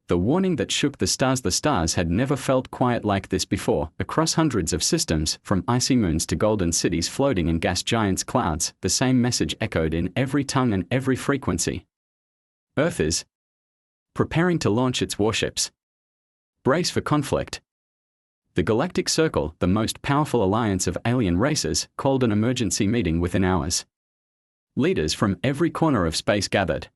The warning that shook the stars had never felt quiet like this before. Across hundreds of systems, from icy moons to golden cities floating in gas giants' clouds, the same message echoed in every tongue and every frequency. Earth is preparing to launch its warships. Brace for conflict. The Galactic Circle, the most powerful alliance of alien races, called an emergency meeting within hours. Leaders from every corner of space gathered.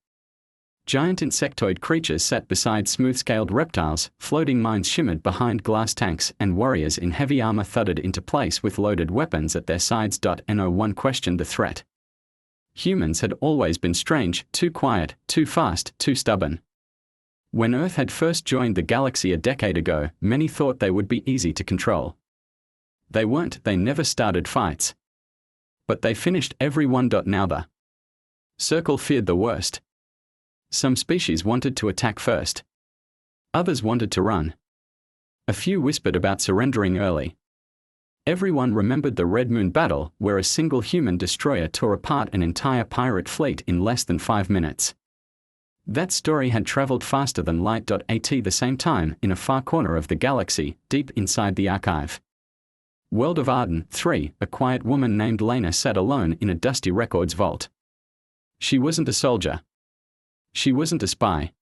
Giant insectoid creatures sat beside smooth-scaled reptiles, floating mines shimmered behind glass tanks, and warriors in heavy armor thudded into place with loaded weapons at their sides. No one questioned the threat. Humans had always been strange, too quiet, too fast, too stubborn. When Earth had first joined the galaxy a decade ago, many thought they would be easy to control. They weren't. They never started fights. But they finished every one. Now the Circle feared the worst. Some species wanted to attack first. Others wanted to run. A few whispered about surrendering early. Everyone remembered the Red Moon battle, where a single human destroyer tore apart an entire pirate fleet in less than 5 minutes. That story had traveled faster than light. At the same time, in a far corner of the galaxy, deep inside the archive. World of Arden 3, a quiet woman named Lena sat alone in a dusty records vault. She wasn't a soldier. She wasn't a spy.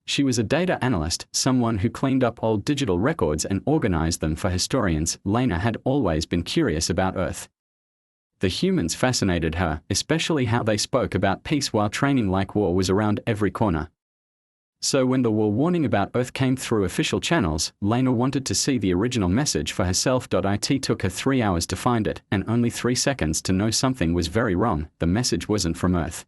She was a data analyst, someone who cleaned up old digital records and organized them for historians. Lena had always been curious about Earth. The humans fascinated her, especially how they spoke about peace while training like war was around every corner. So when the war warning about Earth came through official channels, Lena wanted to see the original message for herself. It took her 3 hours to find it, and only 3 seconds to know something was very wrong. The message wasn't from Earth.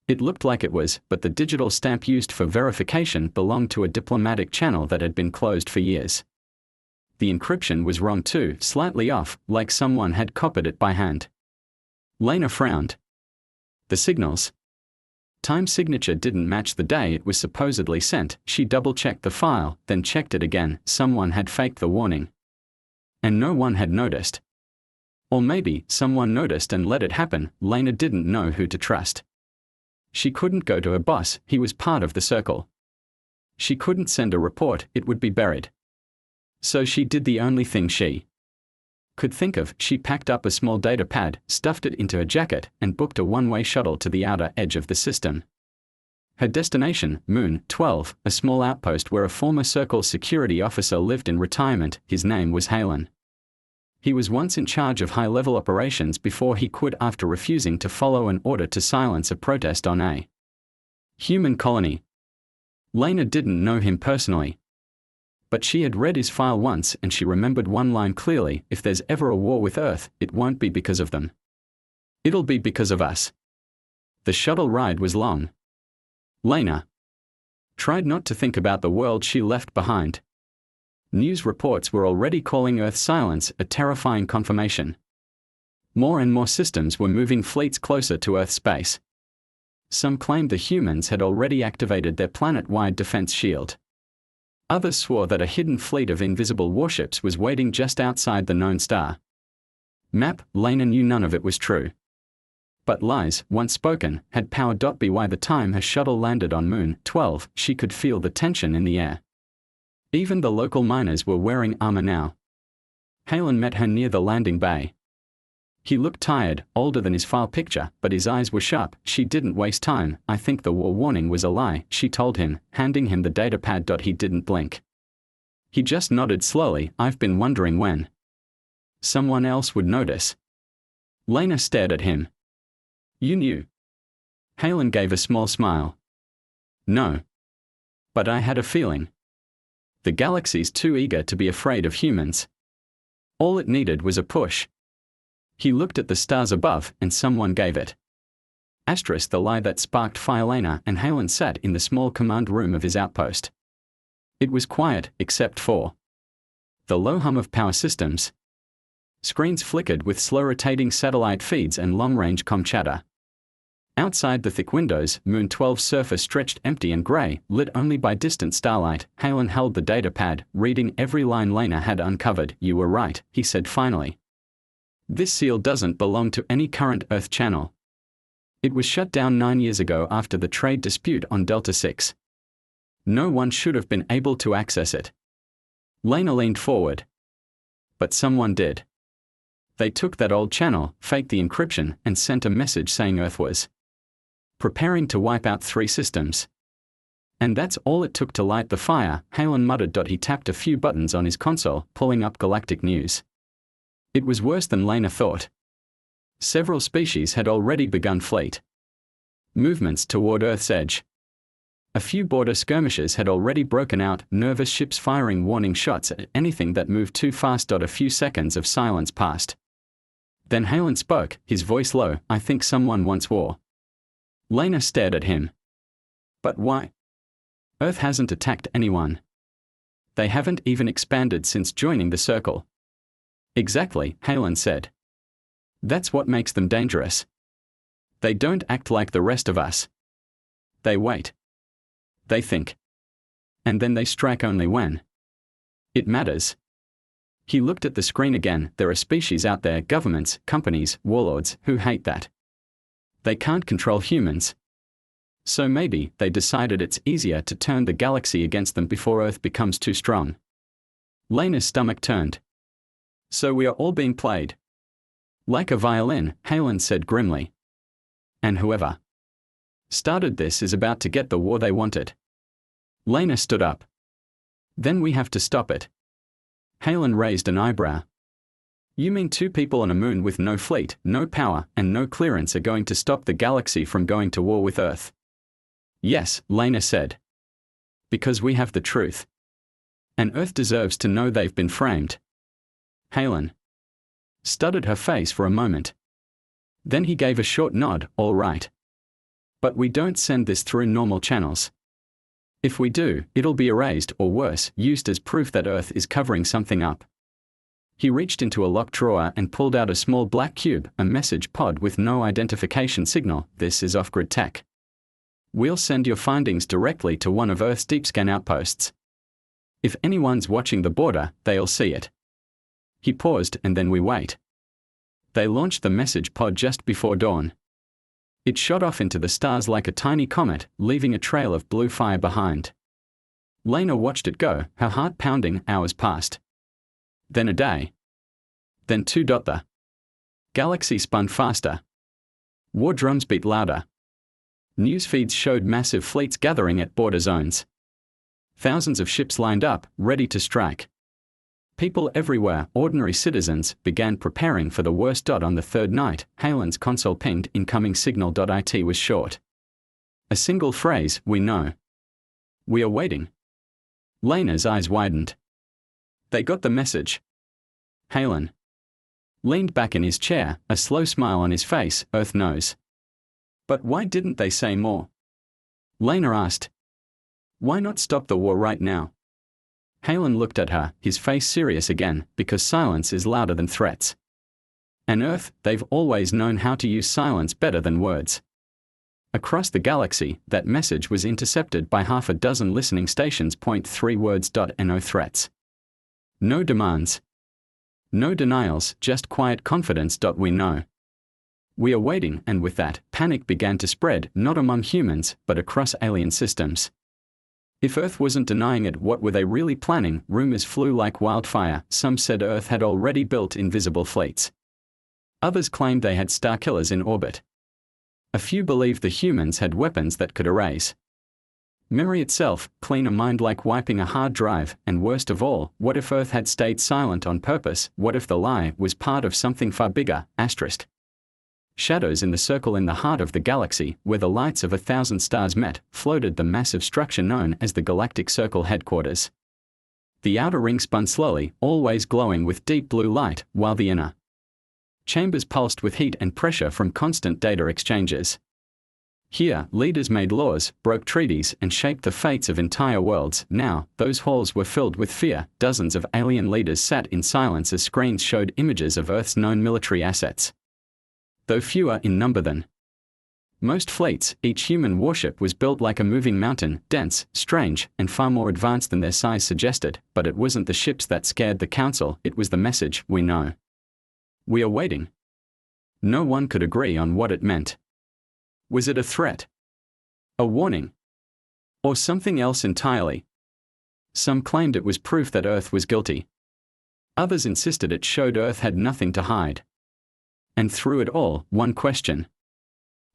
It looked like it was, but the digital stamp used for verification belonged to a diplomatic channel that had been closed for years. The encryption was wrong too, slightly off, like someone had copied it by hand. Lena frowned. The signals. Time signature didn't match the day it was supposedly sent. She double-checked the file, then checked it again. Someone had faked the warning. And no one had noticed. Or maybe someone noticed and let it happen. Lena didn't know who to trust. She couldn't go to her boss, he was part of the Circle. She couldn't send a report, it would be buried. So she did the only thing she could think of. She packed up a small data pad, stuffed it into her jacket, and booked a one-way shuttle to the outer edge of the system. Her destination, Moon 12, a small outpost where a former Circle security officer lived in retirement. His name was Halen. He was once in charge of high-level operations before he quit after refusing to follow an order to silence a protest on a human colony. Lena didn't know him personally. But she had read his file once and she remembered one line clearly: if there's ever a war with Earth, it won't be because of them. It'll be because of us. The shuttle ride was long. Lena tried not to think about the world she left behind. News reports were already calling Earth's silence a terrifying confirmation. More and more systems were moving fleets closer to Earth space. Some claimed the humans had already activated their planet-wide defense shield. Others swore that a hidden fleet of invisible warships was waiting just outside the known star map. Lena knew none of it was true. But lies, once spoken, had power. By the time her shuttle landed on Moon 12, she could feel the tension in the air. Even the local miners were wearing armor now. Halen met her near the landing bay. He looked tired, older than his file picture, but his eyes were sharp. She didn't waste time. I think the war warning was a lie, she told him, handing him the data pad. He didn't blink. He just nodded slowly. I've been wondering when someone else would notice. Lena stared at him. You knew? Halen gave a small smile. No. But I had a feeling. The galaxy's too eager to be afraid of humans. All it needed was a push. He looked at the stars above, and someone gave it. Asterisk the lie that sparked fire. Lena and Halen sat in the small command room of his outpost. It was quiet, except for the low hum of power systems. Screens flickered with slow-rotating satellite feeds and long-range comm chatter. Outside the thick windows, Moon 12's surface stretched empty and grey, lit only by distant starlight. Halen held the data pad, reading every line Lena had uncovered. You were right, he said finally. This seal doesn't belong to any current Earth channel. It was shut down 9 years ago after the trade dispute on Delta 6. No one should have been able to access it. Lena leaned forward. But someone did. They took that old channel, faked the encryption, and sent a message saying Earth was preparing to wipe out 3 systems. And that's all it took to light the fire, Halen muttered. He tapped a few buttons on his console, pulling up Galactic news. It was worse than Lena thought. Several species had already begun fleet movements toward Earth's edge. A few border skirmishes had already broken out, nervous ships firing warning shots at anything that moved too fast. A few seconds of silence passed. Then Halen spoke, his voice low. I think someone wants war. Lena stared at him. But why? Earth hasn't attacked anyone. They haven't even expanded since joining the circle. Exactly, Halen said. That's what makes them dangerous. They don't act like the rest of us. They wait. They think. And then they strike only when it matters. He looked at the screen again. There are species out there, governments, companies, warlords, who hate that. They can't control humans. So maybe they decided it's easier to turn the galaxy against them before Earth becomes too strong. Lena's stomach turned. So we are all being played. Like a violin, Halen said grimly. And whoever started this is about to get the war they wanted. Lena stood up. Then we have to stop it. Halen raised an eyebrow. You mean 2 people on a moon with no fleet, no power, and no clearance are going to stop the galaxy from going to war with Earth? Yes, Lena said. Because we have the truth. And Earth deserves to know they've been framed. Halen studied her face for a moment. Then he gave a short nod. All right. But we don't send this through normal channels. If we do, it'll be erased, or worse, used as proof that Earth is covering something up. He reached into a locked drawer and pulled out a small black cube, a message pod with no identification signal. This is off-grid tech. We'll send your findings directly to one of Earth's deep scan outposts. If anyone's watching the border, they'll see it. He paused, and then we wait. They launched the message pod just before dawn. It shot off into the stars like a tiny comet, leaving a trail of blue fire behind. Lena watched it go, her heart pounding. Hours passed. Then a day. Then 2. The galaxy spun faster. War drums beat louder. News feeds showed massive fleets gathering at border zones. Thousands of ships lined up, ready to strike. People everywhere, ordinary citizens, began preparing for the worst. On the 3rd night, Halen's console pinged. Incoming signal. It was short. A single phrase, we know. We are waiting. Lena's eyes widened. They got the message. Halen leaned back in his chair, a slow smile on his face. Earth knows. But why didn't they say more? Lena asked. Why not stop the war right now? Halen looked at her, his face serious again, because silence is louder than threats. And Earth, they've always known how to use silence better than words. Across the galaxy, that message was intercepted by 6 listening stations. 3 words. No threats. No demands. No denials, just quiet confidence. We know. We are waiting, and with that, panic began to spread, not among humans, but across alien systems. If Earth wasn't denying it, what were they really planning? Rumors flew like wildfire. Some said Earth had already built invisible fleets. Others claimed they had starkillers in orbit. A few believed the humans had weapons that could erase memory itself, clean a mind like wiping a hard drive, and worst of all, what if Earth had stayed silent on purpose? What if the lie was part of something far bigger? Asterisk. Shadows in the circle in the heart of the galaxy, where the lights of 1,000 stars met, floated the massive structure known as the Galactic Circle headquarters. The outer ring spun slowly, always glowing with deep blue light, while the inner chambers pulsed with heat and pressure from constant data exchanges. Here, leaders made laws, broke treaties, and shaped the fates of entire worlds. Now, those halls were filled with fear. Dozens of alien leaders sat in silence as screens showed images of Earth's known military assets. Though fewer in number than most fleets, each human warship was built like a moving mountain, dense, strange, and far more advanced than their size suggested. But it wasn't the ships that scared the Council, it was the message, we know. We are waiting. No one could agree on what it meant. Was it a threat? A warning? Or something else entirely. Some claimed it was proof that Earth was guilty. Others insisted it showed Earth had nothing to hide. And through it all, one question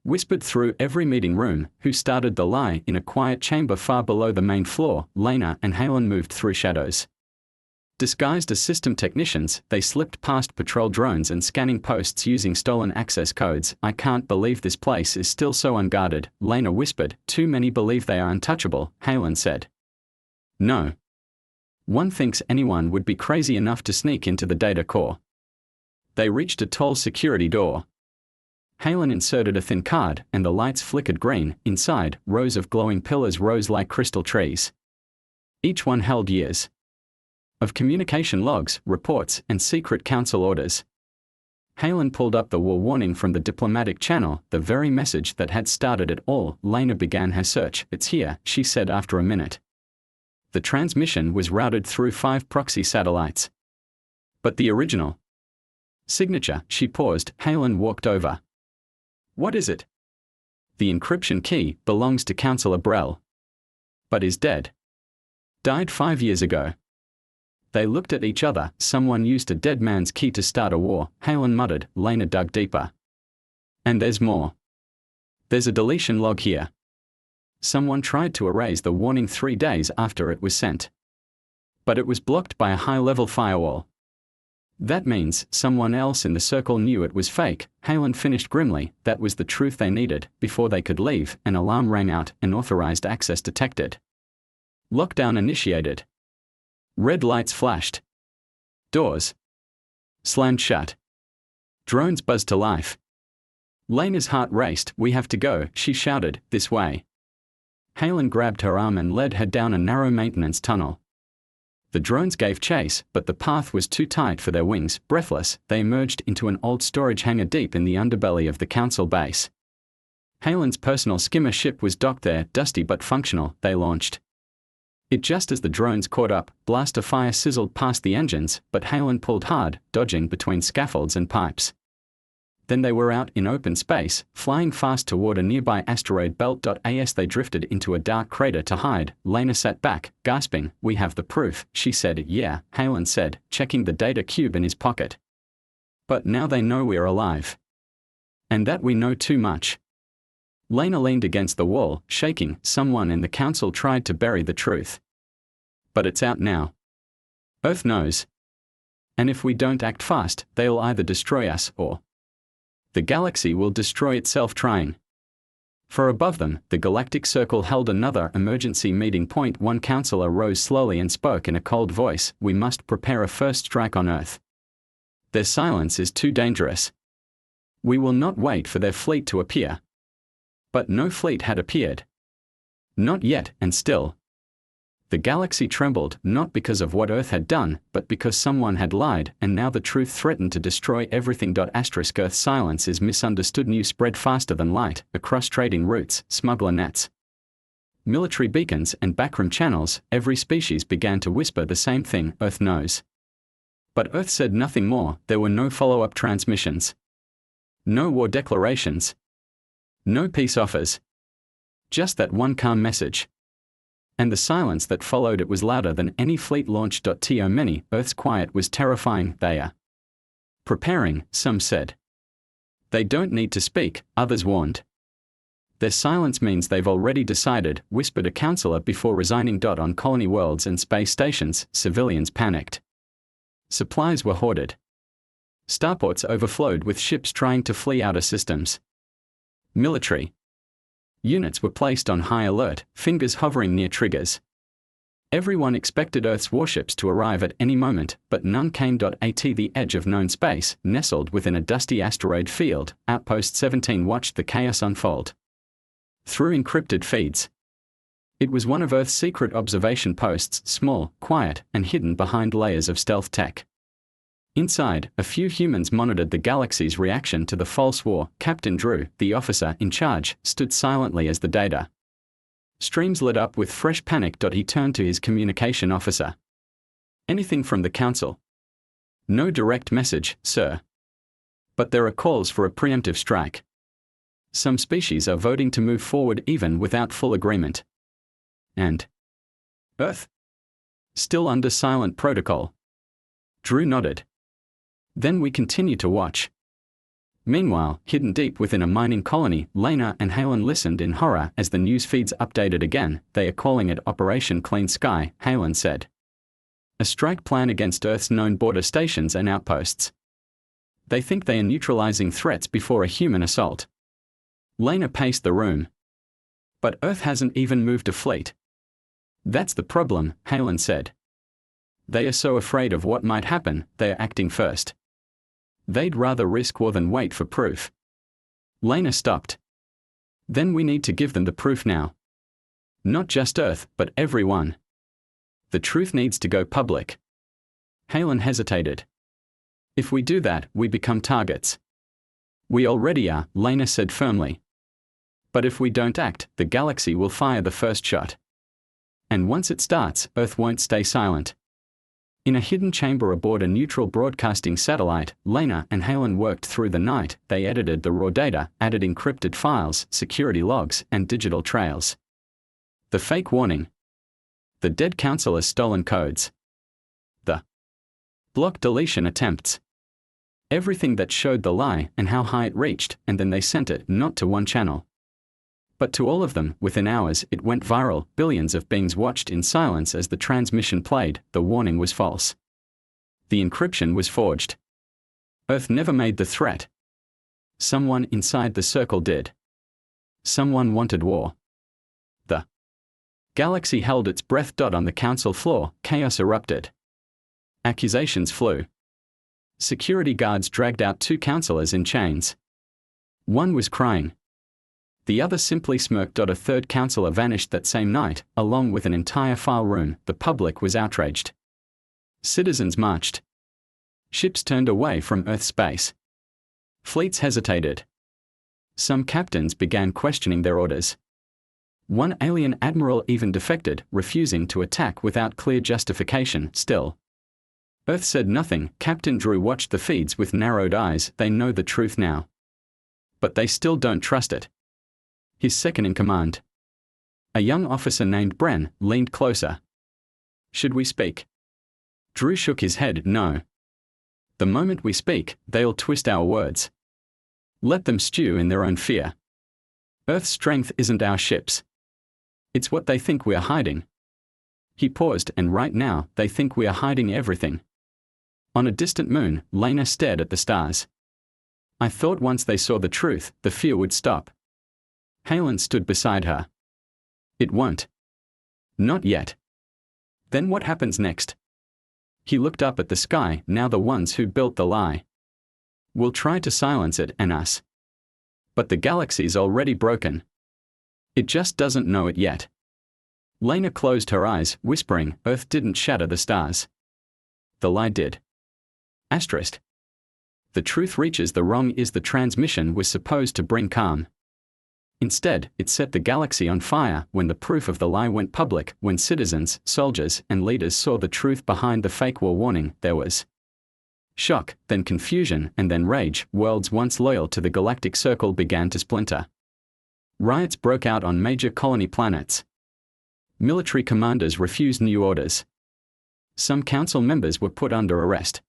whispered through every meeting room: who started the lie? In a quiet chamber far below the main floor, Lena and Halen moved through shadows. Disguised as system technicians, they slipped past patrol drones and scanning posts using stolen access codes. I can't believe this place is still so unguarded, Lena whispered. Too many believe they are untouchable, Halen said. No. One thinks anyone would be crazy enough to sneak into the data core. They reached a tall security door. Halen inserted a thin card, and the lights flickered green. Inside, rows of glowing pillars rose like crystal trees. Each one held years of communication logs, reports, and secret council orders. Halen pulled up the war warning from the diplomatic channel, the very message that had started it all. Lena began her search. It's here, she said after a minute. The transmission was routed through 5 proxy satellites. But the original signature, she paused. Halen walked over. What is it? The encryption key belongs to Councillor Brell. But is dead. Died 5 years ago. They looked at each other. Someone used a dead man's key to start a war, Halen muttered. Lena dug deeper. And there's more. There's a deletion log here. Someone tried to erase the warning 3 days after it was sent. But it was blocked by a high-level firewall. That means someone else in the circle knew it was fake, Halen finished grimly. That was the truth they needed. Before they could leave, an alarm rang out, unauthorized access detected. Lockdown initiated. Red lights flashed. Doors slammed shut. Drones buzzed to life. Lena's heart raced. We have to go, she shouted, this way. Halen grabbed her arm and led her down a narrow maintenance tunnel. The drones gave chase, but the path was too tight for their wings. Breathless, they emerged into an old storage hangar deep in the underbelly of the council base. Halen's personal skimmer ship was docked there, dusty but functional. They launched it just as the drones caught up. Blaster fire sizzled past the engines, but Halen pulled hard, dodging between scaffolds and pipes. Then they were out in open space, flying fast toward a nearby asteroid belt. As they drifted into a dark crater to hide, Lena sat back, gasping. We have the proof, she said. Yeah, Halen said, checking the data cube in his pocket. But now they know we're alive. And that we know too much. Lena leaned against the wall, shaking. Someone in the council tried to bury the truth. But it's out now. Earth knows. And if we don't act fast, they'll either destroy us or the galaxy will destroy itself trying. For above them, the galactic circle held another emergency meeting. Point one counselor rose slowly and spoke in a cold voice. We must prepare a first strike on Earth. Their silence is too dangerous. We will not wait for their fleet to appear. But no fleet had appeared. Not yet, and still. The galaxy trembled, not because of what Earth had done, but because someone had lied, and now the truth threatened to destroy everything. Earth's silence is misunderstood. News spread faster than light, across trading routes, smuggler nets, military beacons, and backroom channels. Every species began to whisper the same thing: Earth knows. But Earth said nothing more. There were no follow-up transmissions. No war declarations. No peace offers. Just that one calm message. And the silence that followed it was louder than any fleet launch. To many, Earth's quiet was terrifying. They are preparing, some said. They don't need to speak, others warned. Their silence means they've already decided, whispered a counselor before resigning. On colony worlds and space stations, civilians panicked. Supplies were hoarded. Starports overflowed with ships trying to flee outer systems. Military units were placed on high alert, fingers hovering near triggers. Everyone expected Earth's warships to arrive at any moment, but none came. At the edge of known space, nestled within a dusty asteroid field, Outpost 17 watched the chaos unfold. Through encrypted feeds. It was one of Earth's secret observation posts, small, quiet, and hidden behind layers of stealth tech. Inside, a few humans monitored the galaxy's reaction to the false war. Captain Drew, the officer in charge, stood silently as the data streams lit up with fresh panic. He turned to his communication officer. Anything from the council? No direct message, sir. But there are calls for a preemptive strike. Some species are voting to move forward even without full agreement. And Earth? Still under silent protocol. Drew nodded. Then we continue to watch. Meanwhile, hidden deep within a mining colony, Lena and Halen listened in horror as the news feeds updated again. They are calling it Operation Clean Sky, Halen said. A strike plan against Earth's known border stations and outposts. They think they are neutralizing threats before a human assault. Lena paced the room. But Earth hasn't even moved a fleet. That's the problem, Halen said. They are so afraid of what might happen, they are acting first. They'd rather risk war than wait for proof. Lena stopped. Then we need to give them the proof now. Not just Earth, but everyone. The truth needs to go public. Halen hesitated. If we do that, we become targets. We already are, Lena said firmly. But if we don't act, the galaxy will fire the first shot. And once it starts, Earth won't stay silent. In a hidden chamber aboard a neutral broadcasting satellite, Lena and Halen worked through the night. They edited the raw data, added encrypted files, security logs, and digital trails. The fake warning. The dead counselor's stolen codes. The block deletion attempts. Everything that showed the lie and how high it reached, and then they sent it not to one channel, but to all of them. Within hours, it went viral. Billions of beings watched in silence as the transmission played. The warning was false. The encryption was forged. Earth never made the threat. Someone inside the circle did. Someone wanted war. The galaxy held its breath. On the council floor, chaos erupted. Accusations flew. Security guards dragged out 2 counselors in chains. One was crying. The other simply smirked. A third counselor vanished that same night, along with an entire file room. The public was outraged. Citizens marched. Ships turned away from Earth space. Fleets hesitated. Some captains began questioning their orders. One alien admiral even defected, refusing to attack without clear justification. Still, Earth said nothing. Captain Drew watched the feeds with narrowed eyes. They know the truth now. But they still don't trust it. His second-in-command, a young officer named Bren, leaned closer. Should we speak? Drew shook his head. No. The moment we speak, they'll twist our words. Let them stew in their own fear. Earth's strength isn't our ships. It's what they think we are hiding. He paused. And right now, they think we are hiding everything. On a distant moon, Lena stared at the stars. I thought once they saw the truth, the fear would stop. Halen stood beside her. It won't. Not yet. Then what happens next? He looked up at the sky. Now the ones who built the lie will try to silence it and us. But the galaxy's already broken. It just doesn't know it yet. Lena closed her eyes, whispering, Earth didn't shatter the stars. The lie did. Asterisk. The truth reaches the wrong. Is the transmission was supposed to bring calm. Instead, it set the galaxy on fire. When the proof of the lie went public, when citizens, soldiers, and leaders saw the truth behind the fake war warning, there was shock, then confusion, and then rage. Worlds once loyal to the Galactic Circle began to splinter. Riots broke out on major colony planets. Military commanders refused new orders. Some council members were put under arrest.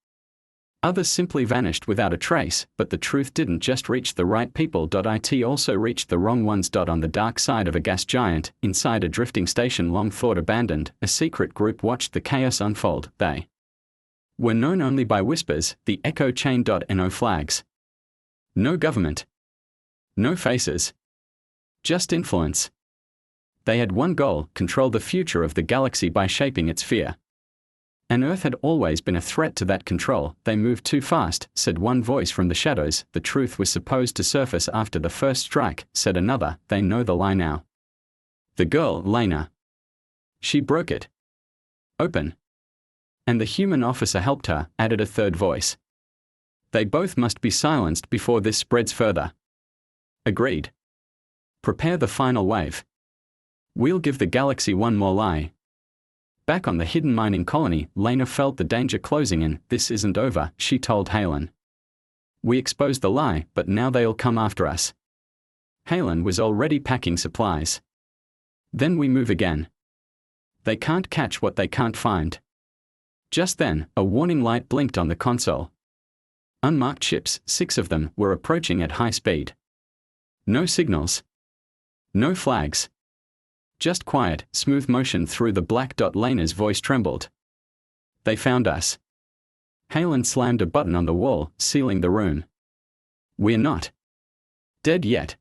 Others simply vanished without a trace. But the truth didn't just reach the right people. It also reached the wrong ones. On the dark side of a gas giant, inside a drifting station long thought abandoned, a secret group watched the chaos unfold. They were known only by whispers, the echo chain. No flags. No government. No faces. Just influence. They had one goal: control the future of the galaxy by shaping its fear. And Earth had always been a threat to that control. They moved too fast, said one voice from the shadows. The truth was supposed to surface after the first strike, said another. They know the lie now. The girl, Lena. She broke it open. And the human officer helped her, added a third voice. They both must be silenced before this spreads further. Agreed. Prepare the final wave. We'll give the galaxy one more lie. Back on the hidden mining colony, Lena felt the danger closing in. This isn't over, she told Halen. We exposed the lie, but now they'll come after us. Halen was already packing supplies. Then we move again. They can't catch what they can't find. Just then, a warning light blinked on the console. Unmarked ships, 6 of them, were approaching at high speed. No signals. No flags. Just quiet, smooth motion through the black dot. Lena's voice trembled. They found us. Halen slammed a button on the wall, sealing the room. We're not dead yet.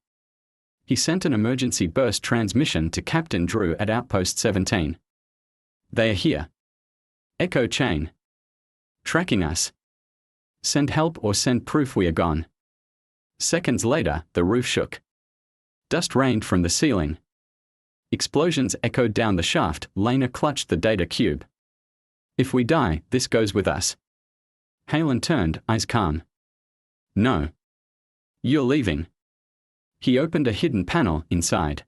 He sent an emergency burst transmission to Captain Drew at Outpost 17. They are here. Echo chain. Tracking us. Send help or send proof we are gone. Seconds later, the roof shook. Dust rained from the ceiling. Explosions echoed down the shaft. Lena clutched the data cube. If we die, this goes with us. Halen turned, eyes calm. No. You're leaving. He opened a hidden panel inside.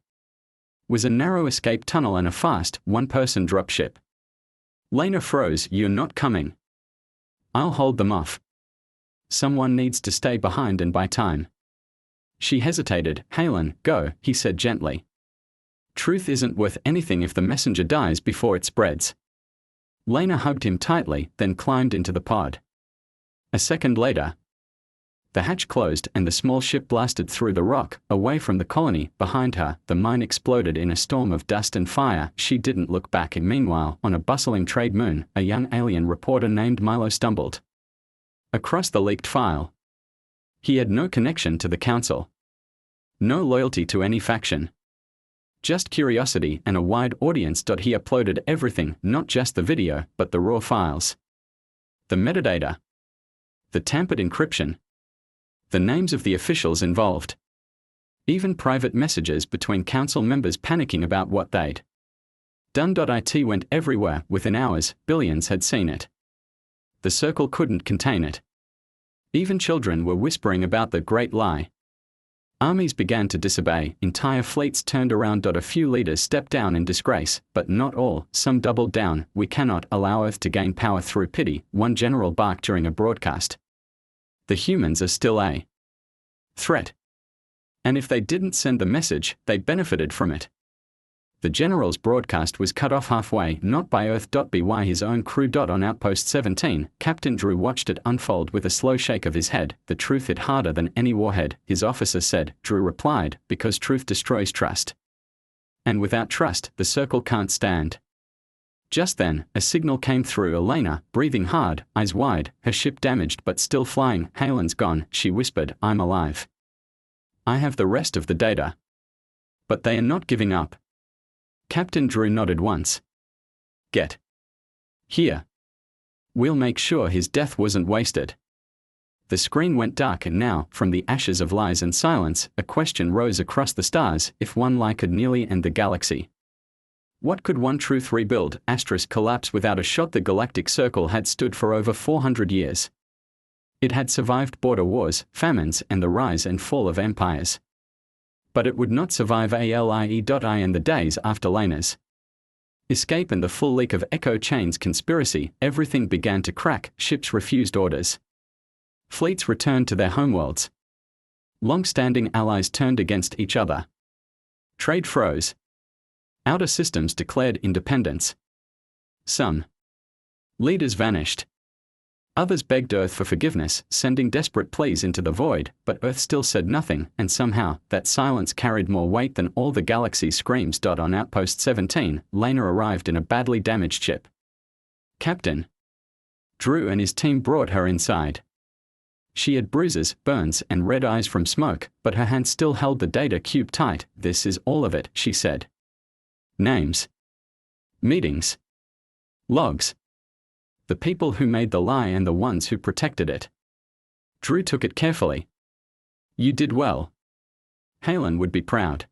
Was a narrow escape tunnel and a fast, one-person dropship. Lena froze. You're not coming. I'll hold them off. Someone needs to stay behind and buy time. She hesitated. Halen, go, he said gently. Truth isn't worth anything if the messenger dies before it spreads. Lena hugged him tightly, then climbed into the pod. A second later, the hatch closed and the small ship blasted through the rock, away from the colony. Behind her, the mine exploded in a storm of dust and fire. She didn't look back. And meanwhile, on a bustling trade moon, a young alien reporter named Milo stumbled across the leaked file. He had no connection to the council. No loyalty to any faction. Just curiosity and a wide audience. He uploaded everything, not just the video, but the raw files. The metadata. The tampered encryption. The names of the officials involved. Even private messages between council members panicking about what they'd done. It went everywhere. Within hours, billions had seen it. The circle couldn't contain it. Even children were whispering about the great lie. Armies began to disobey. Entire fleets turned around. A few leaders stepped down in disgrace, but not all. Some doubled down. We cannot allow Earth to gain power through pity, one general barked during a broadcast. The humans are still a threat. And if they didn't send the message, they benefited from it. The general's broadcast was cut off halfway, not by Earth. By his own crew. On Outpost 17, Captain Drew watched it unfold with a slow shake of his head. The truth hit harder than any warhead, his officer said. Drew replied, because truth destroys trust. And without trust, the circle can't stand. Just then, a signal came through. Elena, breathing hard, eyes wide, her ship damaged but still flying. Halen's gone, she whispered. I'm alive. I have the rest of the data. But they are not giving up. Captain Drew nodded once. Get here. We'll make sure his death wasn't wasted. The screen went dark and now, from the ashes of lies and silence, a question rose across the stars. If one lie could nearly end the galaxy, what could one truth rebuild? Collapse without a shot. The Galactic Circle had stood for over 400 years. It had survived border wars, famines, and the rise and fall of empires. But it would not survive ALIE.I and the days after Lena's escape and the full leak of Echo Chain's conspiracy. Everything began to crack. Ships refused orders. Fleets returned to their homeworlds. Long-standing allies turned against each other. Trade froze. Outer systems declared independence. Some leaders vanished. Others begged Earth for forgiveness, sending desperate pleas into the void, but Earth still said nothing, and somehow, that silence carried more weight than all the galaxy's screams. On Outpost 17, Lena arrived in a badly damaged ship. Captain Drew and his team brought her inside. She had bruises, burns, and red eyes from smoke, but her hand still held the data cube tight. This is all of it, she said. Names. Meetings. Logs. The people who made the lie and the ones who protected it. Drew took it carefully. You did well. Halen would be proud.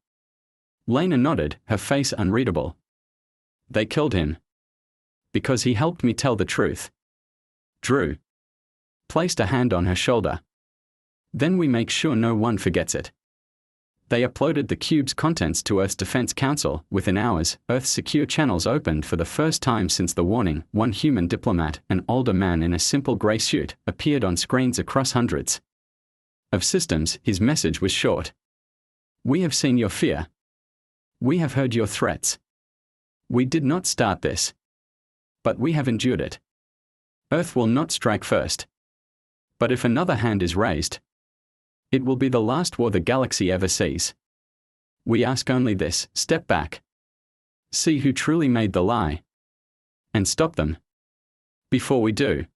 Lena nodded, her face unreadable. They killed him. Because he helped me tell the truth. Drew placed a hand on her shoulder. Then we make sure no one forgets it. They uploaded the cube's contents to Earth's Defense Council. Within hours, Earth's secure channels opened for the first time since the warning. One human diplomat, an older man in a simple grey suit, appeared on screens across hundreds of systems. His message was short. We have seen your fear. We have heard your threats. We did not start this. But we have endured it. Earth will not strike first. But if another hand is raised, it will be the last war the galaxy ever sees. We ask only this: step back. See who truly made the lie. And stop them. Before we do.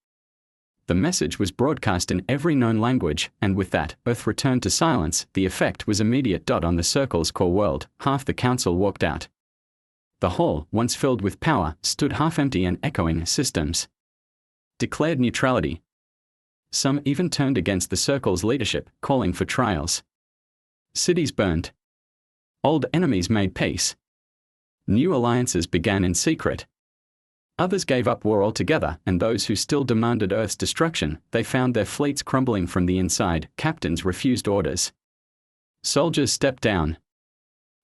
The message was broadcast in every known language, and with that, Earth returned to silence. The effect was immediate. On the circle's core world, half the council walked out. The hall, once filled with power, stood half empty and echoing. Systems declared neutrality. Some even turned against the circle's leadership, calling for trials. Cities burned. Old enemies made peace. New alliances began in secret. Others gave up war altogether, and those who still demanded Earth's destruction, they found their fleets crumbling from the inside. Captains refused orders. Soldiers stepped down.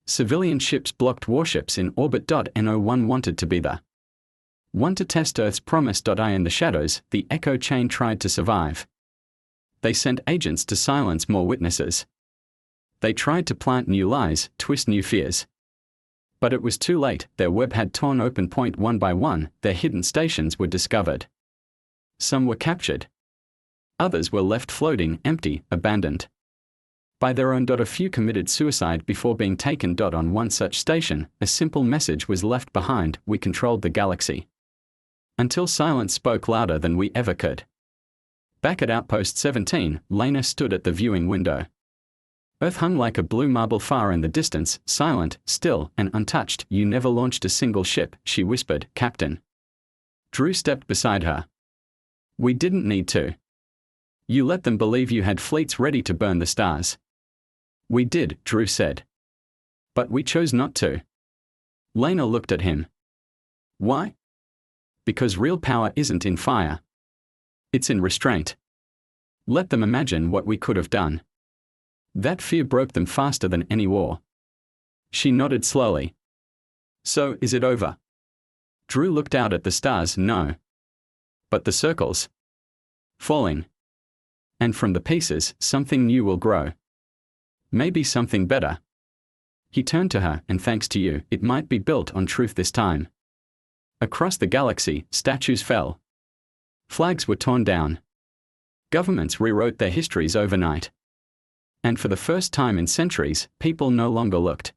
Civilian ships blocked warships in orbit. No one wanted to be the one to test Earth's promise. In the shadows, the echo chain tried to survive. They sent agents to silence more witnesses. They tried to plant new lies, twist new fears. But it was too late. Their web had torn open. One by one, their hidden stations were discovered. Some were captured. Others were left floating, empty, abandoned. By their own. A few committed suicide before being taken. On one such station, a simple message was left behind: we controlled the galaxy. Until silence spoke louder than we ever could. Back at Outpost 17, Lena stood at the viewing window. Earth hung like a blue marble far in the distance, silent, still, and untouched. You never launched a single ship, she whispered, Captain. Drew stepped beside her. We didn't need to. You let them believe you had fleets ready to burn the stars. We did, Drew said. But we chose not to. Lena looked at him. Why? Because real power isn't in fire. It's in restraint. Let them imagine what we could have done. That fear broke them faster than any war. She nodded slowly. So, is it over? Drew looked out at the stars. No. But the circles? Falling. And from the pieces, something new will grow. Maybe something better. He turned to her, and thanks to you, it might be built on truth this time. Across the galaxy, statues fell. Flags were torn down. Governments rewrote their histories overnight. And for the first time in centuries, people no longer looked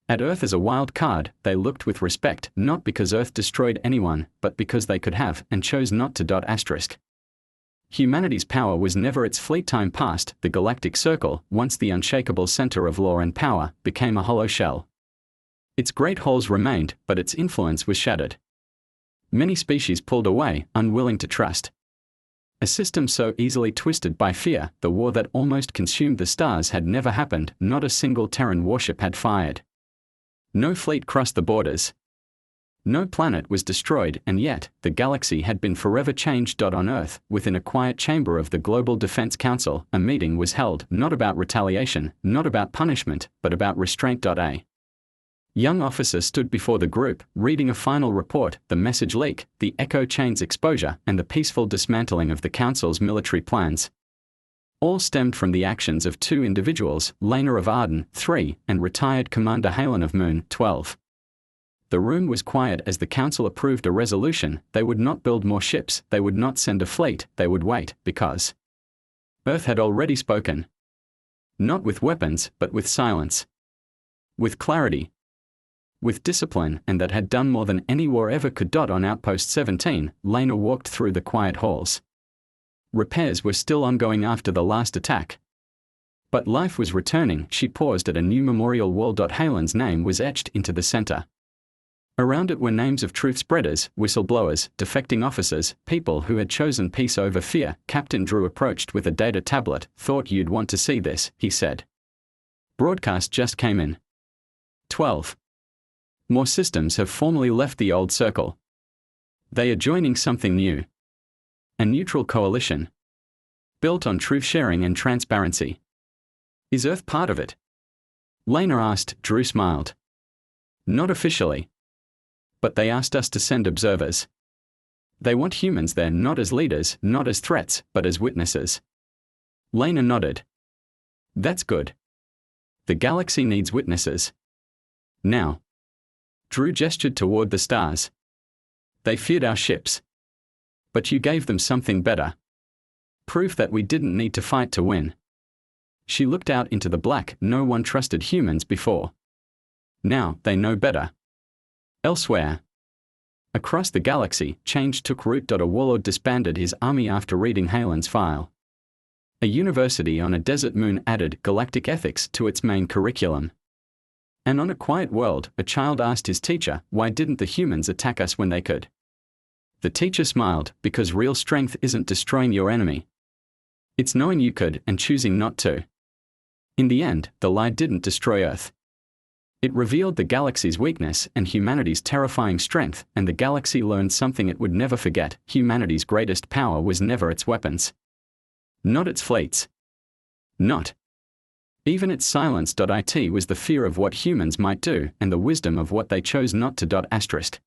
at Earth as a wild card. They looked with respect, not because Earth destroyed anyone, but because they could have, and chose not to. Humanity's power was never its fleet. Time passed. The Galactic Circle, once the unshakable center of law and power, became a hollow shell. Its great halls remained, but its influence was shattered. Many species pulled away, unwilling to trust. A system so easily twisted by fear, the war that almost consumed the stars had never happened. Not a single Terran warship had fired. No fleet crossed the borders. No planet was destroyed, and yet, the galaxy had been forever changed. On Earth, within a quiet chamber of the Global Defense Council, a meeting was held, not about retaliation, not about punishment, but about restraint. A young officer stood before the group, reading a final report: the message leak, the echo chain's exposure, and the peaceful dismantling of the Council's military plans. All stemmed from the actions of two individuals, Lena of Arden, 3, and retired Commander Halen of Moon, 12. The room was quiet as the Council approved a resolution: they would not build more ships, they would not send a fleet, they would wait, because Earth had already spoken. Not with weapons, but with silence. With clarity. With discipline, and that had done more than any war ever could. On Outpost 17, Lena walked through the quiet halls. Repairs were still ongoing after the last attack. But life was returning. She paused at a new memorial wall. Halen's name was etched into the center. Around it were names of truth spreaders, whistleblowers, defecting officers, people who had chosen peace over fear. Captain Drew approached with a data tablet. Thought you'd want to see this, he said. Broadcast just came in. 12. More systems have formally left the old circle. They are joining something new. A neutral coalition. Built on truth sharing and transparency. Is Earth part of it? Lena asked. Drew smiled. Not officially. But they asked us to send observers. They want humans there, not as leaders, not as threats, but as witnesses. Lena nodded. That's good. The galaxy needs witnesses. Now. Drew gestured toward the stars. They feared our ships. But you gave them something better. Proof that we didn't need to fight to win. She looked out into the black. No one trusted humans before. Now, they know better. Elsewhere. Across the galaxy, change took root. A warlord disbanded his army after reading Halen's file. A university on a desert moon added galactic ethics to its main curriculum. And on a quiet world, a child asked his teacher, why didn't the humans attack us when they could? The teacher smiled, because real strength isn't destroying your enemy. It's knowing you could and choosing not to. In the end, the lie didn't destroy Earth. It revealed the galaxy's weakness and humanity's terrifying strength, and the galaxy learned something it would never forget: humanity's greatest power was never its weapons. Not its fleets. Not even its silence. It was the fear of what humans might do, and the wisdom of what they chose not to. Asterisk.